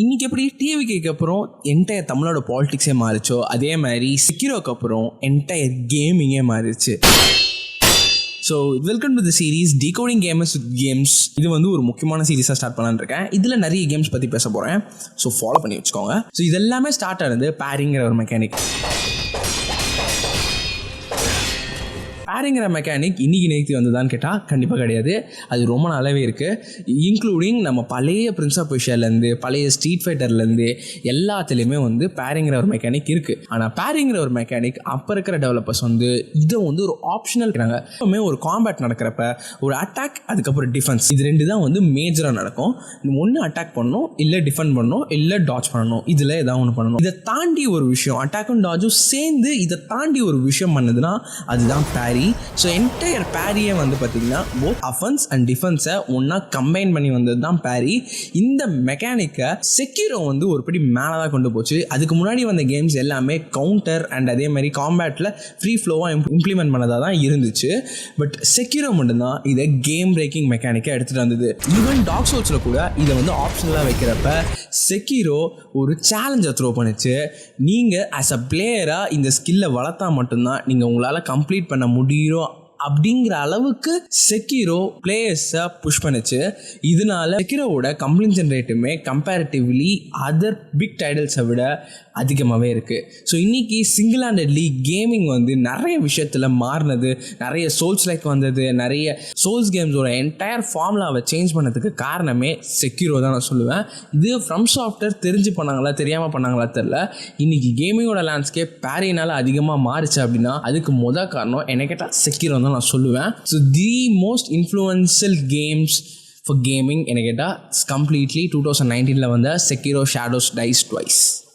இன்னைக்கு எப்படி டிவிக்கு அப்புறம் என்டையர் தமிழோட பாலிடிக்ஸே மாறிச்சோ அதே மாதிரி செக்யூரோக்கு அப்புறம் என்டையர் கேமிங்கே மாறிடுச்சு. So welcome to the series decoding gamers with games. இது வந்து ஒரு முக்கியமான சீரீஸாக ஸ்டார்ட் பண்ணலான்னு இருக்கேன். இதில் நிறைய கேம்ஸ் பற்றி பேச போகிறேன். ஸோ ஃபாலோ பண்ணி வச்சுக்கோங்க. ஸோ இதெல்லாமே ஸ்டார்ட் ஆனது பேரிங்கிற ஒரு மெக்கானிக். பேரிங்கிற மெக்கானிக் இன்னைக்கு நேற்று வந்ததான்னு கேட்டால் கண்டிப்பாக கிடையாது. அது ரொம்ப நாளாவே இருக்குது. இன்க்ளூடிங் நம்ம பழைய பிரின்ஸ் ஆஃப் பெர்ஷியாலேருந்து பழைய ஸ்ட்ரீட் ஃபைட்டர்லேருந்து எல்லாத்துலேயுமே வந்து பேரிங்கிற ஒரு மெக்கானிக் இருக்குது. ஆனால் பேரிங்கிற ஒரு மெக்கானிக் அப்போ இருக்கிற டெவலப்பர்ஸ் வந்து இதை வந்து ஒரு ஆப்ஷனல் இருக்கிறாங்க. எப்பவுமே ஒரு காம்பேட் நடக்கிறப்ப ஒரு அட்டாக் அதுக்கப்புறம் டிஃபென்ஸ், இது ரெண்டு தான் வந்து மேஜராக நடக்கும். ஒன்று அட்டாக் பண்ணணும், இல்லை டிஃபெண்ட் பண்ணணும், இல்லை டாட்ச் பண்ணணும். இதில் ஏதாவது ஒன்று பண்ணணும். இதை தாண்டி ஒரு விஷயம், அட்டாக்கும் டாட்சும் சேர்ந்து இதை தாண்டி ஒரு விஷயம் பண்ணுதுன்னா அதுதான் பேரி. ஸோ என்டையர் பேரியை வந்து பார்த்தீங்கன்னா போத் அஃபென்ஸ் அண்ட் டிஃபென்ஸை ஒன்றா கம்பைன் பண்ணி வந்தது தான் பேரி. இந்த மெக்கானிக்கை செக்யூரோ வந்து ஒரு படி மேலே தான் கொண்டு போச்சு. அதுக்கு முன்னாடி வந்த கேம்ஸ் எல்லாமே கவுண்டர் அண்ட் அதே மாதிரி காம்பேட்டில் ஃப்ரீ ஃப்ளோவாக இம்ப்ளிமெண்ட் பண்ணதாக தான் இருந்துச்சு. பட் செக்யூரோ மட்டும்தான் இதை கேம் பிரேக்கிங் மெக்கானிக்கை எடுத்துகிட்டு வந்தது. ஈவன் டார்க் சோல்ஸில் கூட இதை வந்து ஆப்ஷனலாக வைக்கிறப்ப செக்யூரோ ஒரு சேலஞ்சை த்ரோ பண்ணிச்சு. நீங்கள் ஆஸ் அ பிளேயராக இந்த ஸ்கில்லை வளர்த்தா மட்டும்தான் நீங்கள் உங்களால் கம்ப்ளீட் பண்ண முடியும் அப்படிங்கிற அளவுக்கு செக்யூரோ பிளேயர்ஸை புஷ் பண்ணுச்சு. இதனால செக்யூரோவோட கம்ப்ளீஷன் ரேட்டுமே கம்பேரிட்டிவ்லி அதர் பிக் டைட்டில்ஸை விட அதிகமாகவே இருக்குது. ஸோ இன்றைக்கி சிங்கிள் ஹேண்டட்லி கேமிங் வந்து நிறைய விஷயத்தில் மாறினது, நிறைய சோல்ஸ் லைக் வந்தது, நிறைய சோல்ஸ் கேம்ஸோட என்டையர் ஃபார்முலாவை சேஞ்ச் பண்ணதுக்கு காரணமே செக்யூரோ தான் நான் சொல்லுவேன். இது ஃப்ரம் சாஃப்ட்வேர் தெரிஞ்சு பண்ணாங்களா தெரியாமல் பண்ணாங்களா தெரில. இன்றைக்கி கேமிங்கோட லேண்ட்ஸ்கேப் பேரினால் அதிகமாக மாறிச்சு அப்படின்னா அதுக்கு மொதல் காரணம் என்ன கேட்டால் செக்யூரோ தான் நான் சொல்லுவேன். So the most influential games for gaming என்ன கேட்டால் கம்ப்ளீட்லி 2019 வந்த செக்யூரோ ஷேடோஸ் டைஸ் ட்வைஸ்.